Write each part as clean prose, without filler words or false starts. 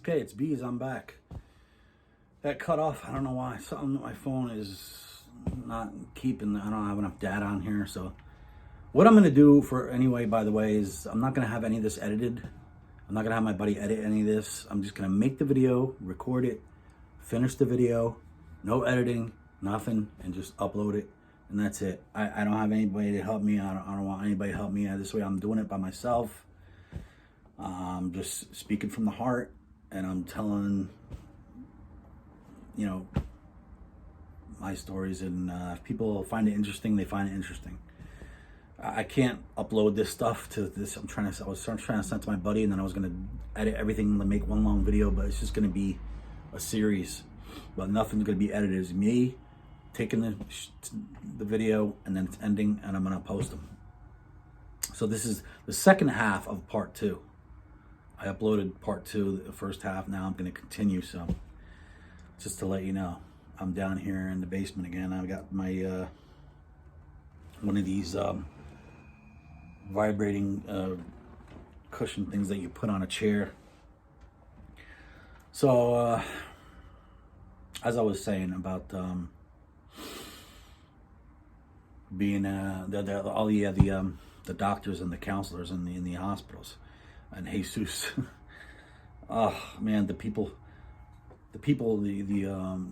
Okay, it's Beez. I'm back. That cut off. I don't know why. Something with my phone is not keeping. I don't have enough data on here. So, what I'm gonna do for anyway, by the way, is I'm not gonna have any of this edited. I'm not gonna have my buddy edit any of this. I'm just gonna make the video, record it, finish the video, no editing, nothing, and just upload it, and that's it. I don't have anybody to help me. I don't want anybody to help me. This way, I'm doing it by myself. I'm just speaking from the heart, and I'm telling, my stories, and if people find it interesting, they find it interesting. I can't upload this stuff to this. I was trying to send to my buddy, and then I was gonna edit everything and make one long video, but it's just gonna be a series. But nothing's gonna be edited. It's me taking the video, and then it's ending, and I'm gonna post them. So this is the second half of part 2. I uploaded part 2, the first half. Now I'm gonna continue. So just to let you know, I'm down here in the basement again. I've got my one of these vibrating cushion things that you put on a chair. So as I was saying about being the doctors and the counselors in the hospitals, and Jesus, oh man, the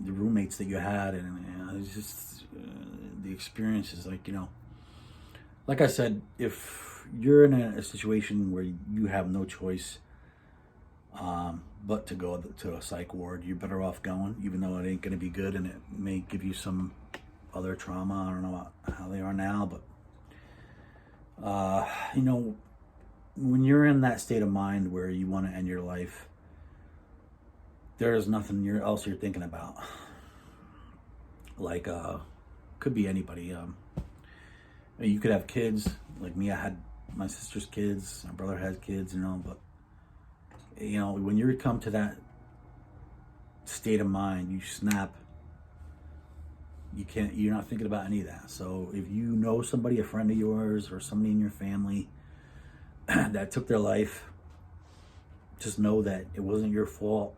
roommates that you had, and it's just the experiences. Like I said, if you're in a situation where you have no choice but to go to a psych ward, you're better off going, even though it ain't going to be good, and it may give you some other trauma. I don't know how they are now, but when you're in that state of mind where you want to end your life, there is nothing else you're thinking about. Could be anybody. You could have kids. Like me, I had my sister's kids. My brother has kids, but when you come to that state of mind, you snap. You're not thinking about any of that. So if you know somebody, a friend of yours, or somebody in your family that took their life, just know that it wasn't your fault.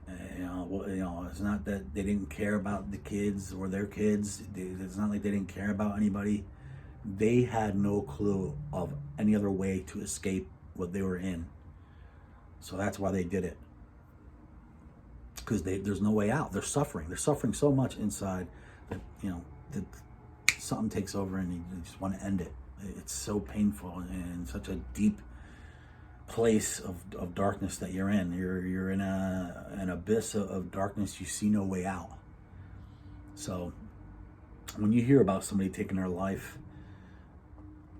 It's not that they didn't care about the kids or their kids. It's not like they didn't care about anybody. They had no clue of any other way to escape what they were in. So that's why they did it. Because there's no way out. They're suffering. They're suffering so much inside that, that something takes over and you just want to end it. It's so painful and such a deep place of darkness that you're in. You're in an abyss of darkness. You see no way out. So when you hear about somebody taking their life,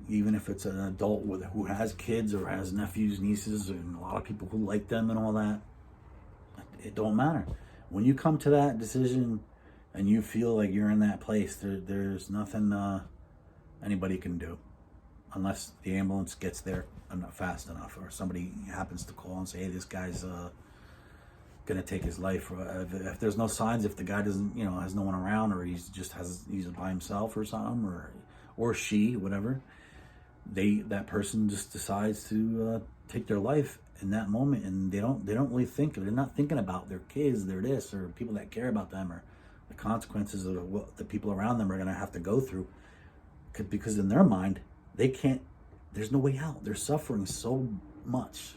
even if it's an adult who has kids or has nephews, nieces, and a lot of people who like them and all that, it don't matter. When you come to that decision and you feel like you're in that place, there's nothing anybody can do, unless the ambulance gets there fast enough, or somebody happens to call and say, hey, this guy's gonna take his life. If there's no signs, if the guy doesn't, has no one around, or he's by himself or something, or she, whatever, that person just decides to take their life in that moment, and they don't really think. They're not thinking about their kids, their this, or people that care about them, or the consequences of what the people around them are gonna have to go through, because in their mind, they can't. There's no way out. They're suffering so much.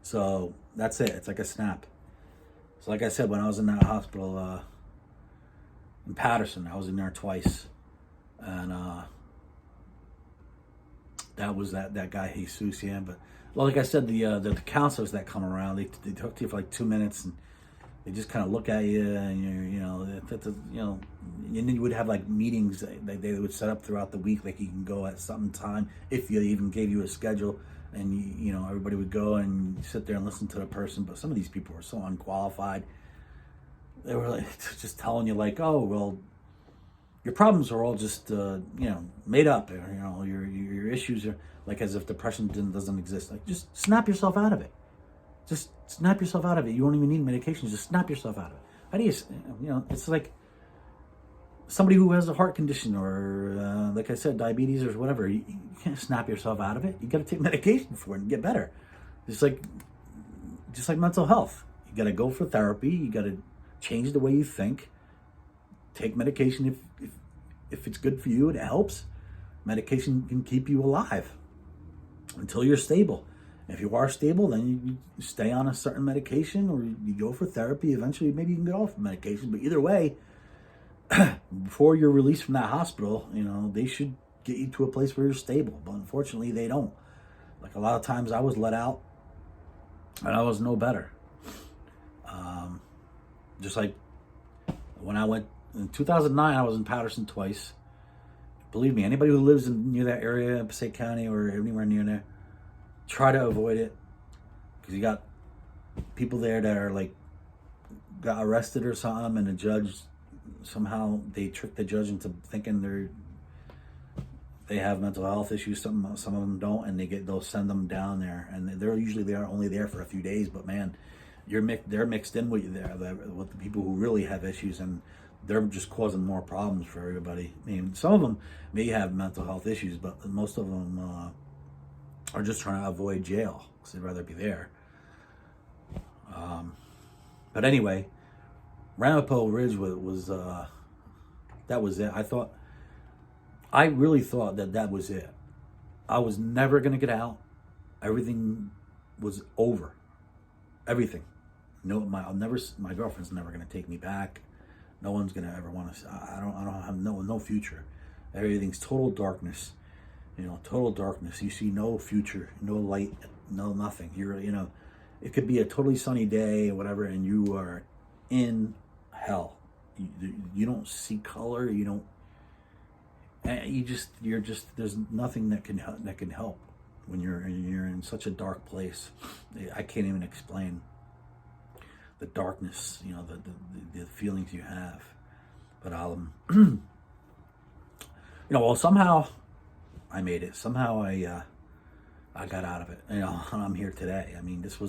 So that's it. It's like a snap. So like I said, when I was in that hospital in Patterson, I was in there twice, and that was that guy Jesus, yeah. But like I said, the counselors that come around, they talk to you for like 2 minutes, and they just kind of look at you, and and then you would have like meetings that they would set up throughout the week, like you can go at some time, if you even gave you a schedule, and everybody would go and sit there and listen to the person. But some of these people were so unqualified. They were like just telling you like, oh well, your problems are all just made up, or your issues are, like, as if depression doesn't exist. Like, just snap yourself out of it. Just snap yourself out of it. You won't even need medication. Just snap yourself out of it. How do you, it's like somebody who has a heart condition, or like I said, diabetes or whatever. You can't snap yourself out of it. You got to take medication for it and get better. It's like just like mental health. You got to go for therapy. You got to change the way you think. Take medication if it's good for you and it helps. Medication can keep you alive until you're stable. If you are stable, then you stay on a certain medication, or you go for therapy. Eventually, maybe you can get off medication. But either way, before you're released from that hospital, they should get you to a place where you're stable. But unfortunately, they don't. Like a lot of times I was let out and I was no better. Just like when I went in 2009, I was in Patterson twice. Believe me, anybody who lives near that area, Passaic County or anywhere near there, try to avoid it, because you got people there that are like got arrested or something, and the judge somehow they trick the judge into thinking they have mental health issues. Some of them don't, and they'll send them down there, and they are only there for a few days. But man, they're mixed in with you there with the people who really have issues, and they're just causing more problems for everybody. I mean, some of them may have mental health issues, but most of them are just trying to avoid jail because they'd rather be there. But anyway, Ramapo Ridge was that was it. I really thought that was it. I was never gonna get out. Everything was over. Everything. No, my girlfriend's never gonna take me back. No one's gonna ever want to. I don't have no future. Everything's total darkness. Total darkness. You see no future, no light, no nothing. It could be a totally sunny day or whatever, and you are in hell. You don't see color. You don't. You're just. There's nothing that can help when you're in such a dark place. I can't even explain the darkness. The feelings you have. But well, somehow I made it. Somehow I got out of it. I'm here today. I mean, that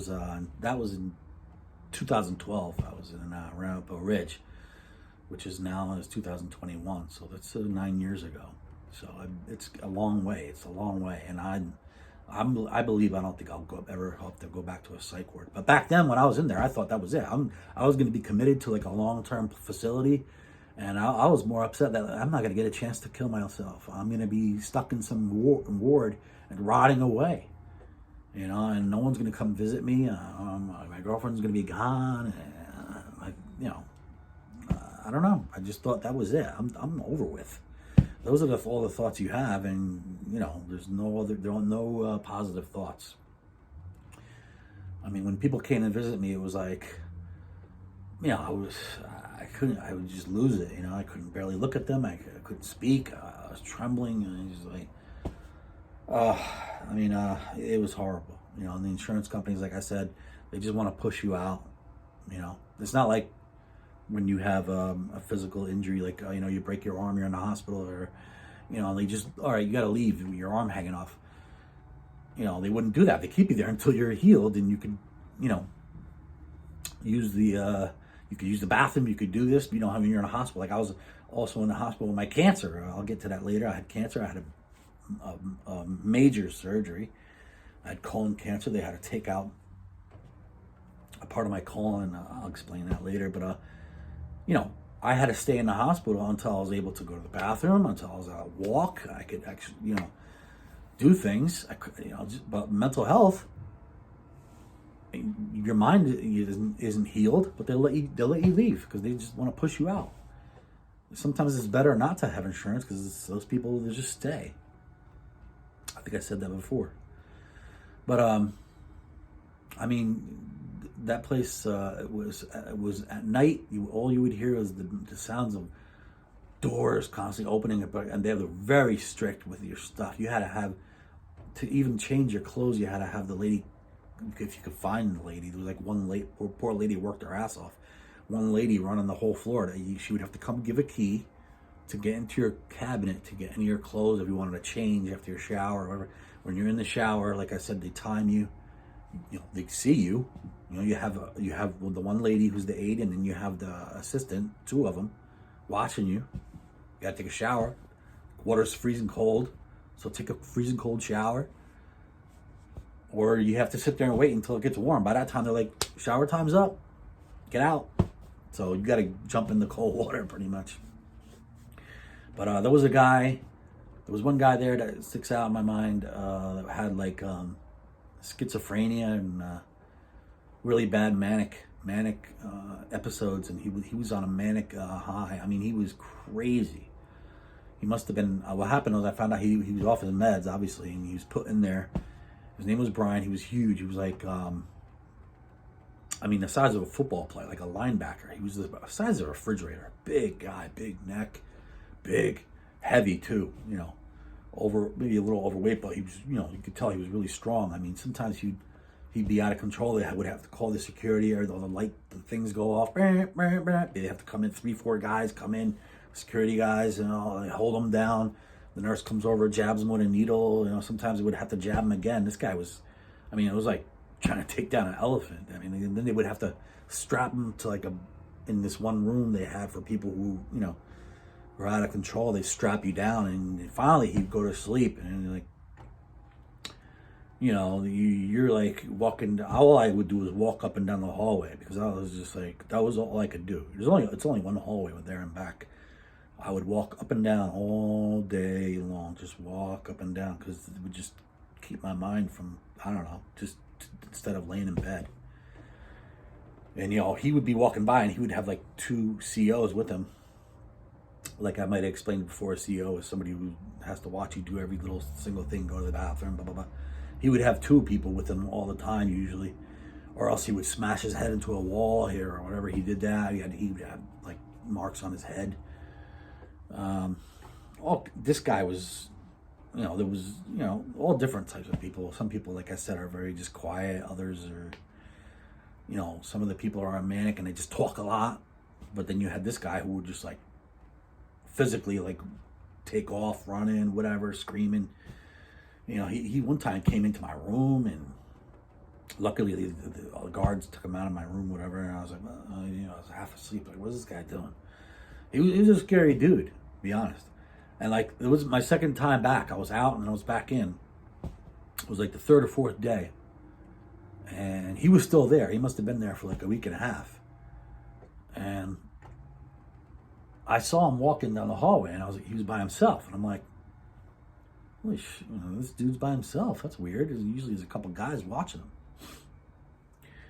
was in 2012. I was in Ramapo Ridge, which is now 2021. So that's 9 years ago. So it's a long way. It's a long way, and I believe I don't think I'll ever have to go back to a psych ward. But back then, when I was in there, I thought that was it. I was going to be committed to like a long-term facility. And I was more upset that I'm not going to get a chance to kill myself. I'm going to be stuck in some ward and rotting away, and no one's going to come visit me. My girlfriend's going to be gone. I don't know. I just thought that was it. I'm over with. Those are all the thoughts you have, and there are no positive thoughts. I mean, when people came and visit me, it was like, I would just lose it. I couldn't barely look at them. I couldn't speak. I was trembling, and just like, it was horrible. And the insurance companies, like I said, they just want to push you out. It's not like when you have a physical injury, like you break your arm, you're in the hospital, or they just, all right, you got to leave with your arm hanging off. They wouldn't do that. They keep you there until you're healed, and you can, use the. You could use the bathroom. You could do this. When you're in a hospital. Like I was also in the hospital with my cancer. I'll get to that later. I had cancer. I had a major surgery. I had colon cancer. They had to take out a part of my colon. I'll explain that later. But I had to stay in the hospital until I was able to go to the bathroom. Until I was able to walk. I could actually, do things. I could, but mental health. Your mind isn't healed, but they'll let you leave because they just want to push you out. Sometimes it's better not to have insurance because those people, they just stay. I think I said that before. But that place it was at night. All you would hear was the sounds of doors constantly opening, and they were very strict with your stuff. You had to have to even change your clothes. You had to have the lady. If you could find the lady, there was like one lady, poor lady worked her ass off. One lady running the whole floor. She would have to come give a key to get into your cabinet, to get into your clothes if you wanted to change after your shower or whatever. When you're in the shower, like I said, they time you. They see you. You have the one lady who's the aide, and then you have the assistant, two of them, watching you. You gotta take a shower. Water's freezing cold, so take a freezing cold shower. or you have to sit there and wait until it gets warm. By that time, they're like, shower time's up, get out. So you got to jump in the cold water pretty much. But there was one guy there that sticks out in my mind that had like schizophrenia and really bad manic episodes, and he was on a manic high. I mean, he was crazy. He must have been. What happened was I found out he was off his meds, obviously, and he was put in there. His name was Brian. He was huge. He was like, the size of a football player, like a linebacker. He was the size of a refrigerator. Big guy, big neck, big, heavy too. You know, maybe a little overweight, but he was. You know, you could tell he was really strong. I mean, sometimes he'd be out of control. They would have to call the security, or the things go off. They'd have to come in, 3-4 guys come in, security guys, and they hold him down. The nurse comes over, jabs him with a needle. You know, sometimes they would have to jab him again. This guy was, it was like trying to take down an elephant. I mean, and then they would have to strap him to in this one room they had for people who, were out of control. They strap you down, and finally he'd go to sleep, and you're like walking. All I would do was walk up and down the hallway, because I was just like, that was all I could do. It's only one hallway with there and back. I would walk up and down all day long, just walk up and down, because it would just keep my mind from, instead of laying in bed. And, he would be walking by, and he would have like 2 CEOs with him. Like I might have explained before, a CEO is somebody who has to watch you do every little single thing, go to the bathroom, blah, blah, blah. He would have 2 people with him all the time, usually. Or else he would smash his head into a wall here, or whatever. He did that. He would have like marks on his head. This guy was, there was, all different types of people. Some people, like I said, are very just quiet. Others are, some of the people are manic and they just talk a lot. But then you had this guy who would just like physically like take off, running, whatever, screaming. He one time came into my room, and luckily the guards took him out of my room, whatever. And I was like, I was half asleep. Like, what's this guy doing? He was a scary dude, to be honest. And like, it was my second time back. I was out and I was back in. It was like the 3rd or 4th day. And he was still there. He must have been there for like a week and a half. And I saw him walking down the hallway, and he was by himself. And I'm like, holy shit, this dude's by himself. That's weird. Usually there's a couple guys watching him.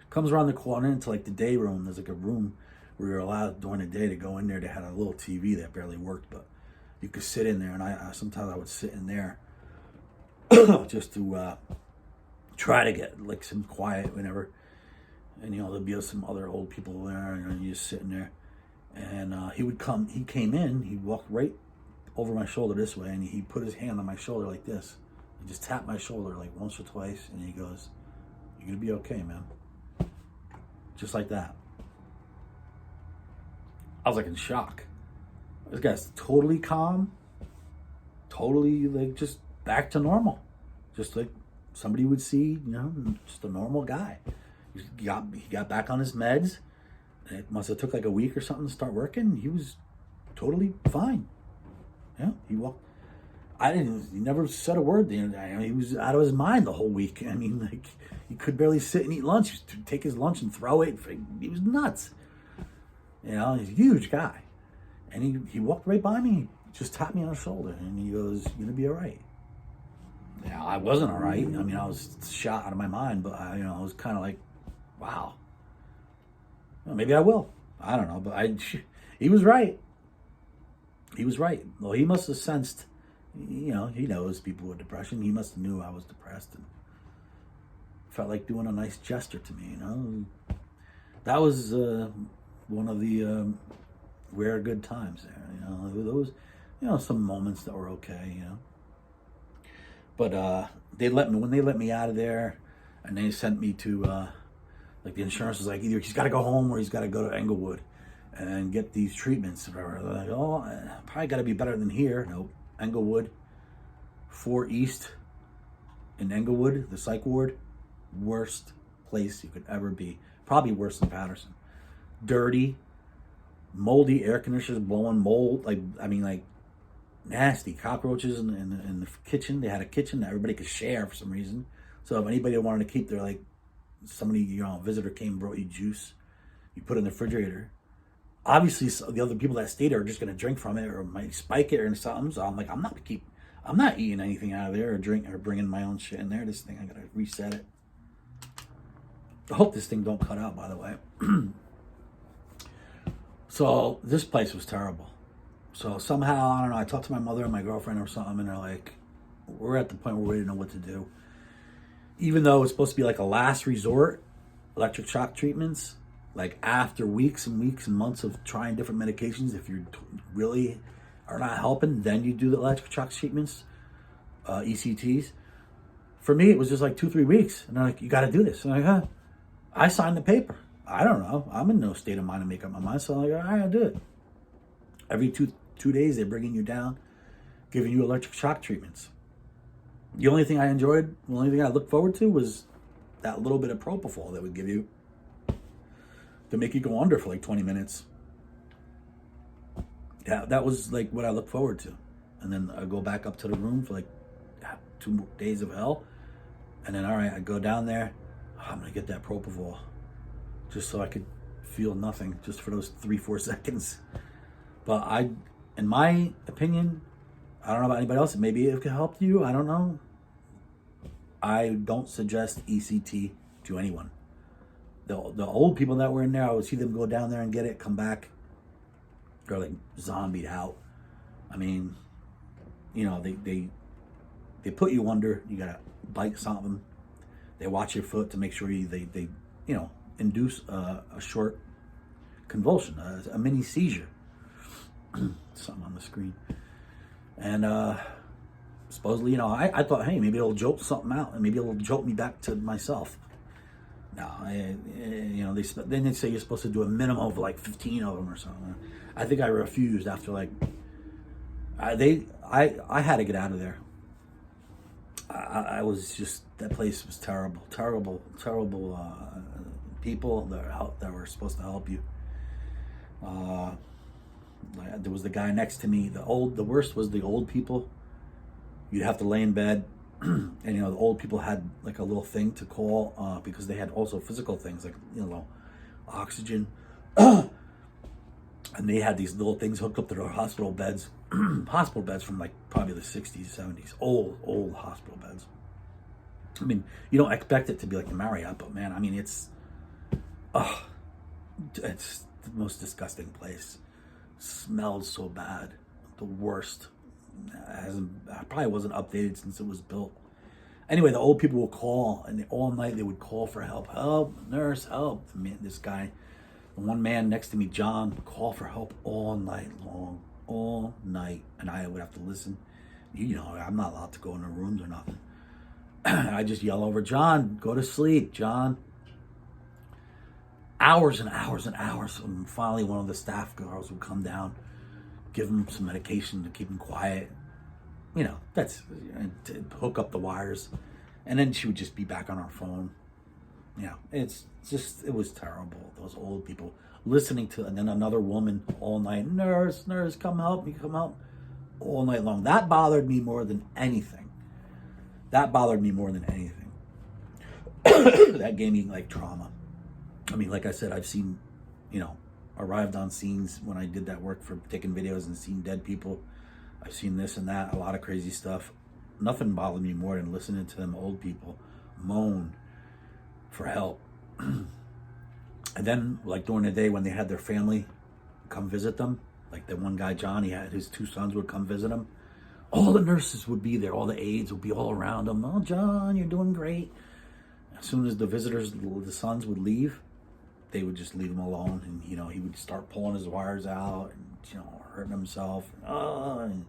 Comes around the corner into like the day room. There's like a room where you're allowed during the day to go in there. They had a little TV that barely worked, but you could sit in there. And I sometimes I would sit in there just to try to get like some quiet whenever. And there'd be some other old people there, and you're just sitting there. And he came in, he walked right over my shoulder this way, and he put his hand on my shoulder like this. He just tapped my shoulder like once or twice, and he goes, "You're gonna be okay, man." Just like that. I was like in shock. This guy's totally calm, totally like just back to normal. Just like somebody would see, just a normal guy. He got back on his meds. It must have took like a week or something to start working. He was totally fine. Yeah, he walked. He never said a word. He was out of his mind the whole week. I mean, like, he could barely sit and eat lunch. He used to take his lunch and throw it. He was nuts. He's a huge guy. And he walked right by me, just tapped me on the shoulder, and he goes, "You're gonna be all right." Yeah, I wasn't all right. I was shot out of my mind, but I was kind of like, wow. Well, maybe I will. I don't know, but he was right. He was right. Well, he must have sensed, he knows people with depression. He must have knew I was depressed, and felt like doing a nice gesture to me, That was one of the rare good times there, Those, some moments that were okay, But when they let me out of there, and they sent me to, like the insurance was like, either he's got to go home or he's got to go to Englewood and get these treatments. They're like, probably got to be better than here. Nope. Englewood, 4 East in Englewood, the psych ward, worst place you could ever be. Probably worse than Patterson. Dirty, moldy, air conditioners blowing mold, like nasty cockroaches in the kitchen. They had a kitchen that everybody could share for some reason. So if anybody wanted to keep their, like, somebody, a visitor came and brought you juice, you put it in the refrigerator. Obviously, the other people that stayed there are just going to drink from it or might spike it or something. So I'm like, I'm not eating anything out of there or bringing my own shit in there. This thing, I got to reset it. I hope this thing don't cut out, by the way. So this place was terrible. So somehow, I don't know, I talked to my mother and my girlfriend or something, and they're like, we're at the point where we didn't know what to do. Even though it's supposed to be like a last resort, electric shock treatments, like after weeks and weeks and months of trying different medications, if you really are not helping, then you do the electric shock treatments, ECTs. For me, it was just like 2-3 weeks. And they're like, you got to do this. And I'm like, huh? I signed the paper. I don't know. I'm in no state of mind to make up my mind. So I'm like, all right, I'll do it. Every two days, they're bringing you down, giving you electric shock treatments. The only thing I enjoyed, the only thing I looked forward to was that little bit of propofol that would give you to make you go under for like 20 minutes. Yeah, that was like what I looked forward to. And then I go back up to the room for like 2 days of hell. And then, all right, I go down there. Oh, I'm going to get that propofol just so I could feel nothing just for those 3-4 seconds. But in my opinion, I don't know about anybody else. Maybe it could help you. I don't know. I don't suggest ECT to anyone. The old people that were in there, I would see them go down there and get it, come back. They're like zombied out. I mean, they put you under. You gotta bite something. They watch your foot to make sure they induce a short convulsion, a mini seizure. Something on the screen. And supposedly, I thought, hey, maybe it'll jolt something out, and maybe it'll jolt me back to myself. No, then they say you're supposed to do a minimum of like 15 of them or something. I think I refused after like, I had to get out of there. I was just, that place was terrible, people that were supposed to help you. There was the guy next to me. The worst was the old people. You'd have to lay in bed, and the old people had like a little thing to call because they had also physical things like oxygen, and they had these little things hooked up to their hospital beds, hospital beds from like probably the 60s, 70s, old hospital beds. I mean, you don't expect it to be like the Marriott, but man, I mean, it's the most disgusting place. Smelled so bad, the worst. Probably wasn't updated since it was built. Anyway, the old people will call, and all night they would call for help. Help, nurse, help. Man, this guy, the one man next to me, John, would call for help all night long, all night, and I would have to listen. I'm not allowed to go in the rooms or nothing. I just yell over, John, go to sleep, John. Hours and hours and hours. And finally, one of the staff girls would come down, give him some medication to keep him quiet. That's to hook up the wires. And then she would just be back on her phone. It was terrible. Those old people listening to, and then another woman all night, nurse, come help me, all night long. That bothered me more than anything. That gave me like trauma. I mean, like I said, I've seen, arrived on scenes when I did that work for taking videos and seen dead people. I've seen this and that, a lot of crazy stuff. Nothing bothered me more than listening to them old people moan for help. And then, like during the day when they had their family come visit them, like the one guy, John, he had his 2 sons would come visit him. All the nurses would be there, all the aides would be all around him. Oh, John, you're doing great. As soon as the visitors, the sons would leave, they would just leave him alone, and he would start pulling his wires out and hurting himself and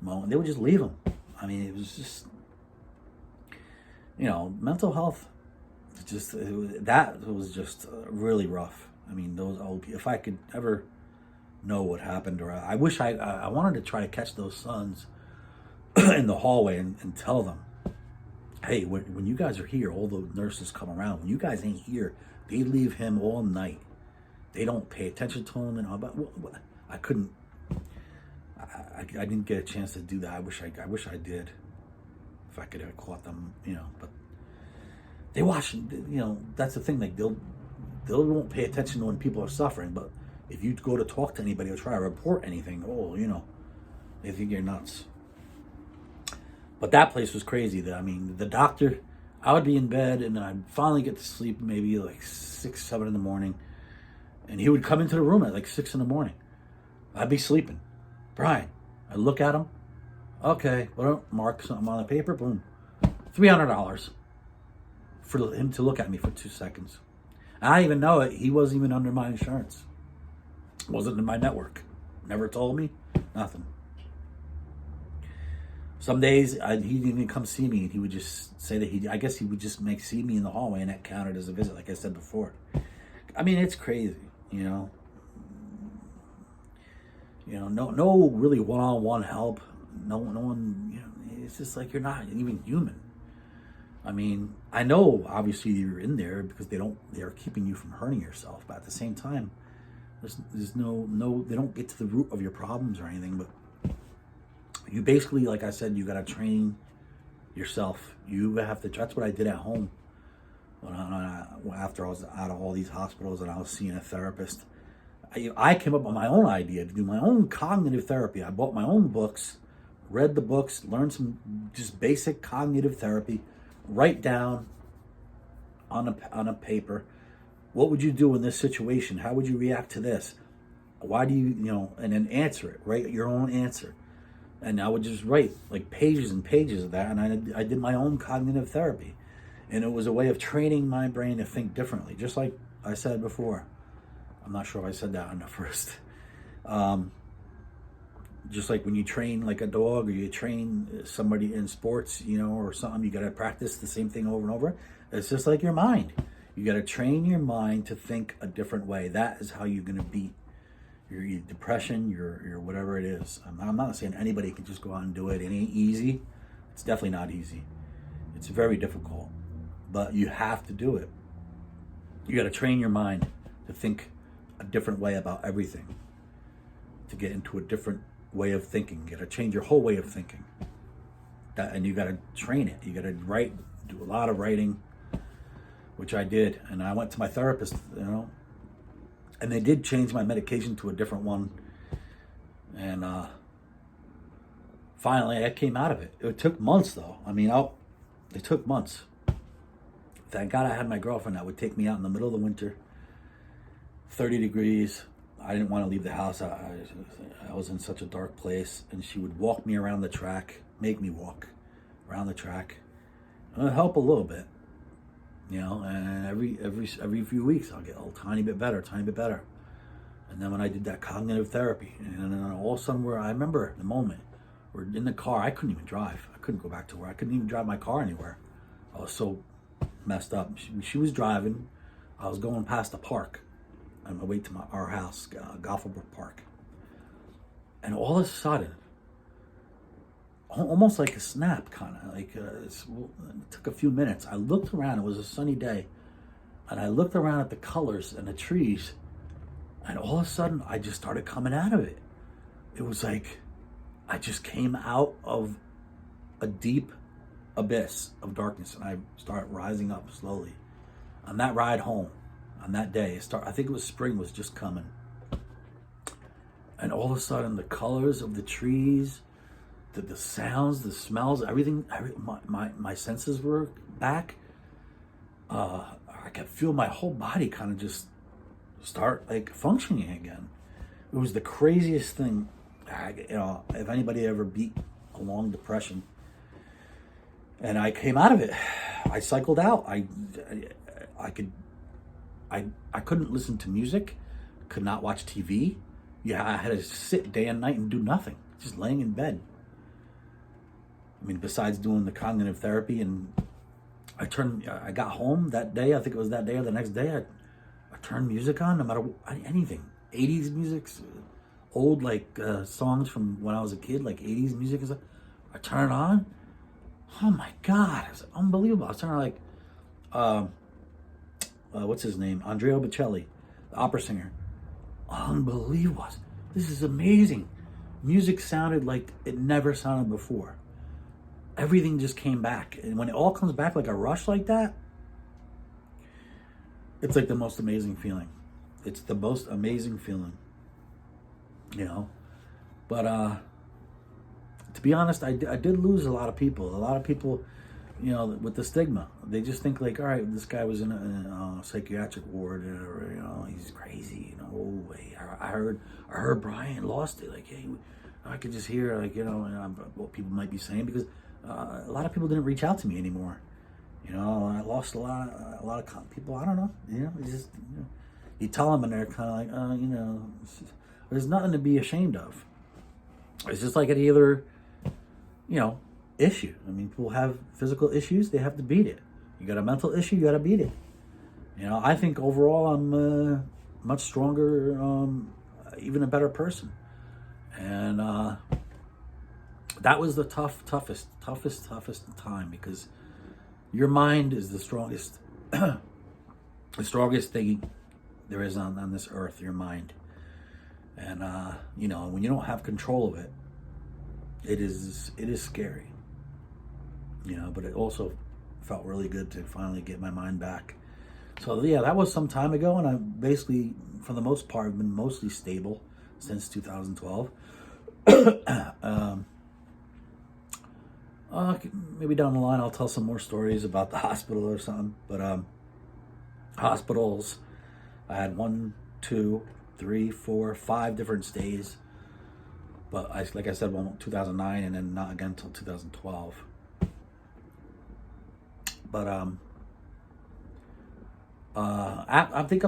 moan. They would just leave him. I mean, it was just mental health. That was just really rough. I mean, those old people. If I could ever know what happened, or I wish I wanted to try to catch those sons in the hallway and tell them, hey, when you guys are here, all the nurses come around. When you guys ain't here, they leave him all night. They don't pay attention to him and all. But I couldn't. I didn't get a chance to do that. I wish I did. If I could have caught them, But They watch, that's the thing. Like they won't pay attention to when people are suffering, but if you go to talk to anybody or try to report anything, they think you're nuts. But that place was crazy. The doctor, I would be in bed and then I'd finally get to sleep maybe like 6, 7 in the morning. And he would come into the room at like 6 in the morning. I'd be sleeping. Brian, I'd look at him. Okay, well, mark something on the paper, boom. $300 for him to look at me for 2 seconds. I didn't even know it. He wasn't even under my insurance. Wasn't in my network. Never told me. Nothing. Some days, he didn't even come see me, and he would just say that I guess he would just see me in the hallway, and that counted as a visit, like I said before. It's crazy, No really one-on-one help. No one, it's just like you're not even human. I know obviously you're in there because they're keeping you from hurting yourself, but at the same time, there's no, they don't get to the root of your problems or anything, but you basically, like I said, you got to train yourself. You have to, that's what I did at home after I was out of all these hospitals and I was seeing a therapist. I came up with my own idea to do my own cognitive therapy. I bought my own books, read the books, learned some just basic cognitive therapy, write down on a paper, what would you do in this situation? How would you react to this? Why do you, and then answer it, write your own answer. And I would just write like pages and pages of that. And I did my own cognitive therapy. And it was a way of training my brain to think differently. Just like I said before. I'm not sure if I said that on the first. Just like when you train like a dog or you train somebody in sports, or something, you got to practice the same thing over and over. It's just like your mind. You got to train your mind to think a different way. That is how you're going to beat your depression, your whatever it is. I'm not saying anybody can just go out and do it. It ain't easy. It's definitely not easy. It's very difficult, but you have to do it. You got to train your mind to think a different way about everything, to get into a different way of thinking. You got to change your whole way of thinking. And you got to train it. You got to write, do a lot of writing, which I did. And I went to my therapist, and they did change my medication to a different one. And finally, I came out of it. It took months, though. It took months. Thank God I had my girlfriend that would take me out in the middle of the winter, 30 degrees. I didn't want to leave the house. I was in such a dark place. And she would walk me around the track, make me walk around the track. And it would help a little bit. And every few weeks I'll get a tiny bit better. And then when I did that cognitive therapy, and then all of a sudden I remember the moment, we're in the car, I couldn't even drive. I couldn't go back to work. I couldn't even drive my car anywhere. I was so messed up. She was driving. I was going past the park on my way to our house, Gothenburg Park. And all of a sudden, almost like a snap, kind of like it took a few minutes. I looked around. It was a sunny day, and I looked around at the colors and the trees, and all of a sudden, I just started coming out of it. It was like I just came out of a deep abyss of darkness, and I started rising up slowly. On that ride home, on that day, I think it was spring was just coming, and all of a sudden, the colors of the trees, the sounds, the smells, everything, my senses were back. I could feel my whole body kind of just start like functioning again. It was the craziest thing. If anybody ever beat a long depression, and I came out of it, I cycled out. I couldn't listen to music, could not watch TV. Yeah, I had to sit day and night and do nothing, just laying in bed. Besides doing the cognitive therapy, and I got home that day, I think it was that day or the next day, I turned music on, no matter anything. 80s music, old songs from when I was a kid, like 80s music and stuff. I turned it on. Oh my God, it was unbelievable. I was turning what's his name? Andrea Bocelli, the opera singer. Unbelievable. This is amazing. Music sounded like it never sounded before. Everything just came back. And when it all comes back like a rush like that, it's like the most amazing feeling. It's the most amazing feeling, you know. But to be honest, I did lose a lot of people. A lot of people, you know, with the stigma, they just think like, all right, this guy was in a psychiatric ward, or, you know, he's crazy. You know, oh wait, I heard Brian lost it. Like, hey, I could just hear, like, you know, what people might be saying, because a lot of people didn't reach out to me anymore. You know, I lost a lot of people. I don't know. You know, it's just, you know, you tell them and they're kind of like, you know, there's nothing to be ashamed of. It's just like any other, you know, issue. I mean, people have physical issues, they have to beat it. You got a mental issue, you got to beat it. You know, I think overall I'm much stronger, even a better person. And that was the toughest time, because your mind is the strongest, the strongest thing there is on this earth, your mind. And, you know, when you don't have control of it, it is scary. You know, but it also felt really good to finally get my mind back. So yeah, that was some time ago, and I basically, for the most part, have been mostly stable since 2012. Maybe down the line I'll tell some more stories about the hospital or something. But hospitals, I had 1, 2, 3, 4, 5 different stays. But like I said, 2009, and then not again until 2012. But I think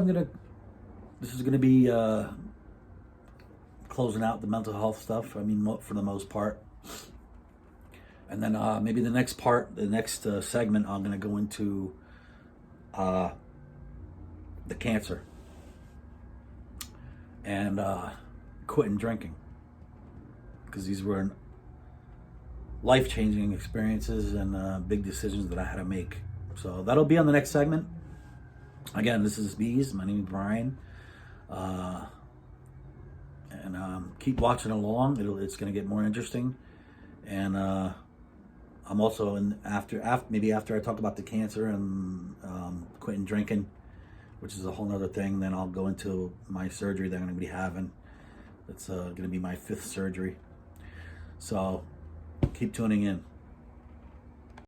this is gonna be closing out the mental health stuff. I mean, for the most part. And then maybe the next segment, I'm gonna go into the cancer and quitting drinking, because these were life-changing experiences and big decisions that I had to make. So that'll be on the next segment. Again, this is Beez. My name is Brian. And keep watching along. It's going to get more interesting. And I'm also after I talk about the cancer and quitting drinking, which is a whole nother thing, then I'll go into my surgery that I'm going to be having. It's going to be my 5th surgery. So keep tuning in.